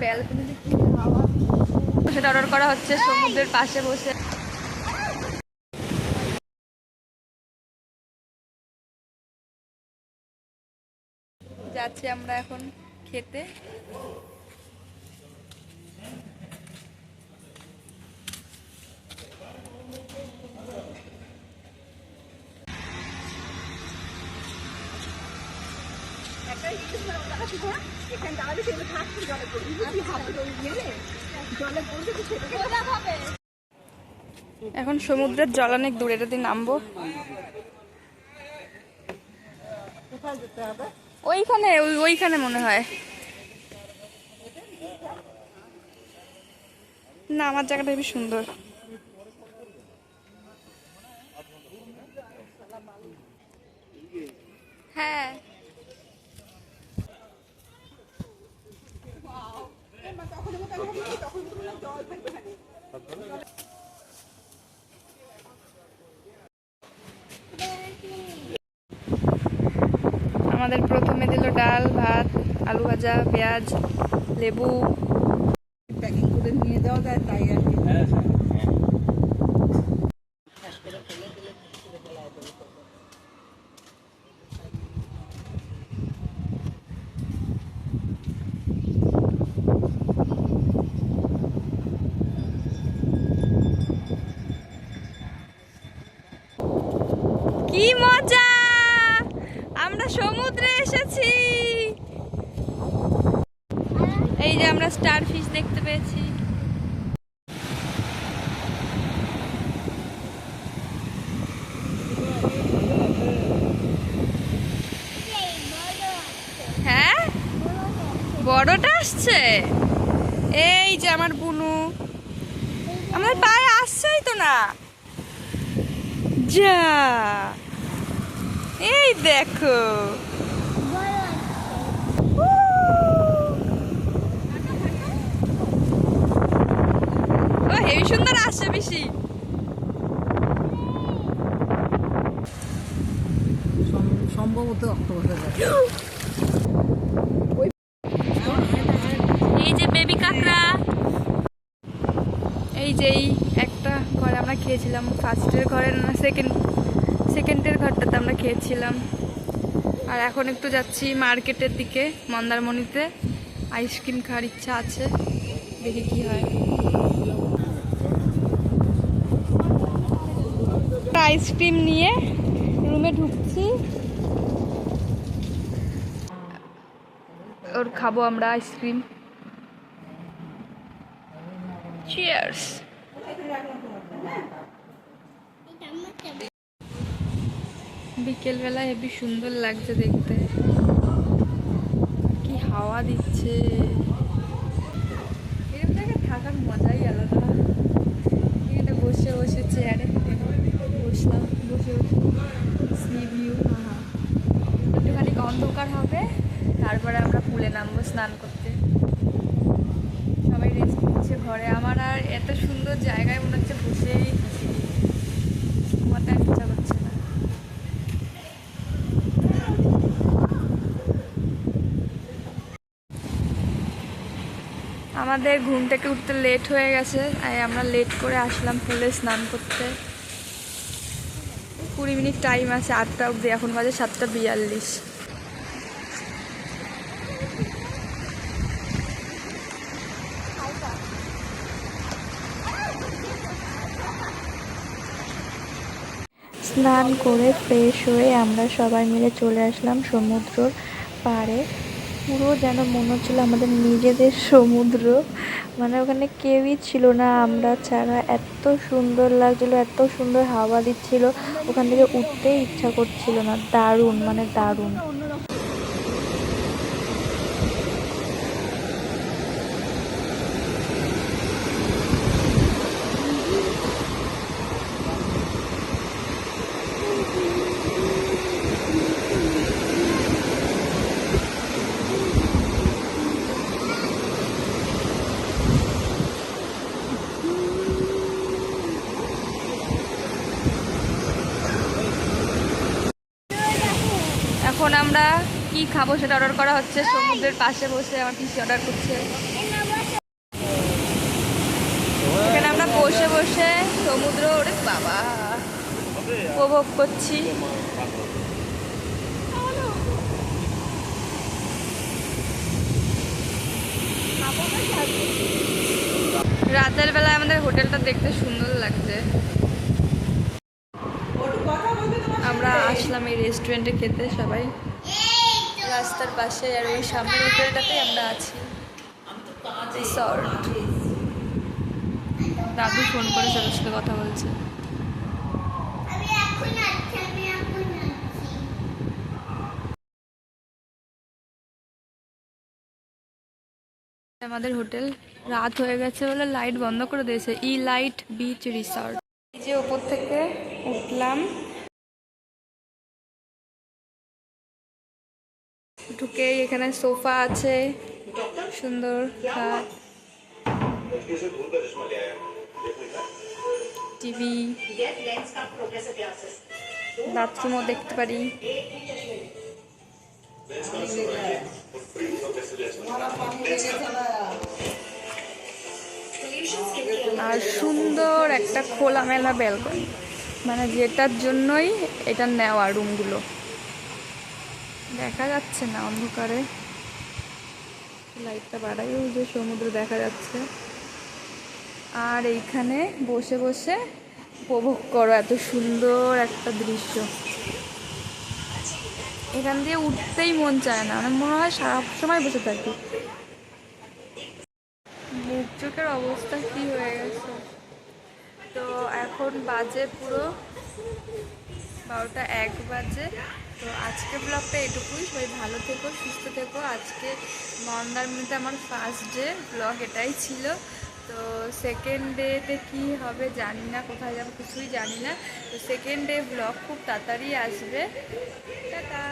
ব্যালকনিতে কি হাওয়া, সেটা অর্ডার করা হচ্ছে সমুদ্রের পাশে বসে। যাচ্ছি আমরা এখন খেতে। এখন সমুদ্রের জল অনেক দূরে, এটা দিয়ে নামবো। ওইখানে ওইখানে মনে হয় না, আমার জায়গাটা খুবই সুন্দর। হ্যাঁ, আমাদের প্রথমে দিল ডাল, ভাত, আলু ভাজা, পেঁয়াজ, লেবু। প্যাকিং করে নিয়ে যাওয়া যায় তাই আর কি। কি মজা, আমরা সমুদ্রে এসেছি। এই যে আমরা স্টার ফিশ দেখতে পেয়েছি। হ্যাঁ, বড়টা আসছে। এই যে আমার বুনু, আমার পায়ে আসছেই তো না। যা, এই দেখো, ও হেবি সুন্দর আসছে বেশি। সম্ভবত অক্টোবরে যাবে। এই যে বেবি কাঁকড়া, এই যে একটা ঘরে আমরা খেয়েছিলাম, ফার্স্টের ঘরে না সেকেন্ডের ঘরটাতে আমরা খেয়েছিলাম। আর এখন একটু যাচ্ছি মার্কেটের দিকে, মন্দারমণিতে আইসক্রিম খাওয়ার ইচ্ছা আছে, দেখি কি হয়। আইসক্রিম নিয়ে রুমে ঢুকছি, ওর খাবো আমরা আইসক্রিম। চিয়ার্স। বিকেলবেলা হেবি সুন্দর লাগছে দেখতে, কি হাওয়া দিচ্ছে। এরকম জায়গায় থাকার মজাই আলাদা। এখানে বসে বসে চেয়ারে বসলাম, বসে সি ভিউ। একটুখানি অন্ধকার হবে, তারপরে আমরা পুলে নামবো স্নান করতে। সবাই রেস্ট নিচ্ছে ঘরে, আমার আর এত সুন্দর জায়গায় মনে হচ্ছে বসেই থাকি, ঘুমাতে ইচ্ছা করছে না। আমাদের ঘুম থেকে উঠতে লেট হয়ে গেছে, তাই আমরা লেট করে আসলাম পুলে স্নান করতে। 20 মিনিট টাইম আছে 8টা অবধি, এখন বাজে 7:42। স্নান করে ফ্রেশ হয়ে আমরা সবাই মিলে চলে আসলাম সমুদ্রর পাড়ে। পুরো যেন মনে হচ্ছিল আমাদের নিজেদের সমুদ্র, মানে ওখানে কেউই ছিল না আমরা ছাড়া। এত সুন্দর লাগছিল, এত সুন্দর হাওয়া দিচ্ছিল, ওখান থেকে উঠতেই ইচ্ছা করছিল না। দারুণ, মানে দারুণ। এখন আমরা কি খাবো সেটা অর্ডার করা হচ্ছে সমুদ্রের পাশে বসে, আমার পিসি অর্ডার করছে। সমুদ্র, ওরে বাবা, উপভোগ করছি। রাতের বেলায় আমাদের হোটেলটা দেখতে সুন্দর লাগছে। আমরা আসলাম এই রেস্টুরেন্টে খেতে সবাই, রাস্তার পাশে, আর ওই সামনের হোটেলটাতে আমরা আছি, রিসর্ট। দাদু ফোন করে সবার সাথে কথা বলছে। আমাদের হোটেল রাত হয়ে গেছে বলে লাইট বন্ধ করে দিয়েছে, ই লাইট বিচ রিসর্ট। এই যে ওপর থেকে উঠলাম, ঢুকেই এখানে সোফা আছে, সুন্দর খাট, টিভি, বাথরুমও দেখতে পারি। আর সুন্দর একটা খোলামেলা ব্যালকনি, মানে যেটার জন্যই এটা নেওয়া রুমগুলো। দেখা যাচ্ছে না অন্ধকারে, লাইটটা বাড়াই, ওই যে সমুদ্র দেখা যাচ্ছে। আর এইখানে বসে বসে উপভোগ করো এত সুন্দর একটা দৃশ্য। এখান দিয়ে উঠতেই মন চায় না, আমার মনে হয় সারা সময় বসে থাকি। মুখ চোখের অবস্থা কি হয়ে গেছে। তো এখন বাজে পুরো 12টা 1 বাজে। তো আজকে ব্লগটা এটুকুই। সবাই ভালো থেকো, সুস্থ থেকো। আজকে মন্দারমণিতে আমার ফার্স্ট ডে ব্লগ এটাই ছিল। তো সেকেন্ড ডেতে কী হবে জানি না, কোথায় যাবো কিছুই জানি না। তো সেকেন্ড ডে ব্লগ খুব তাড়াতাড়ি আসবে। টাটা।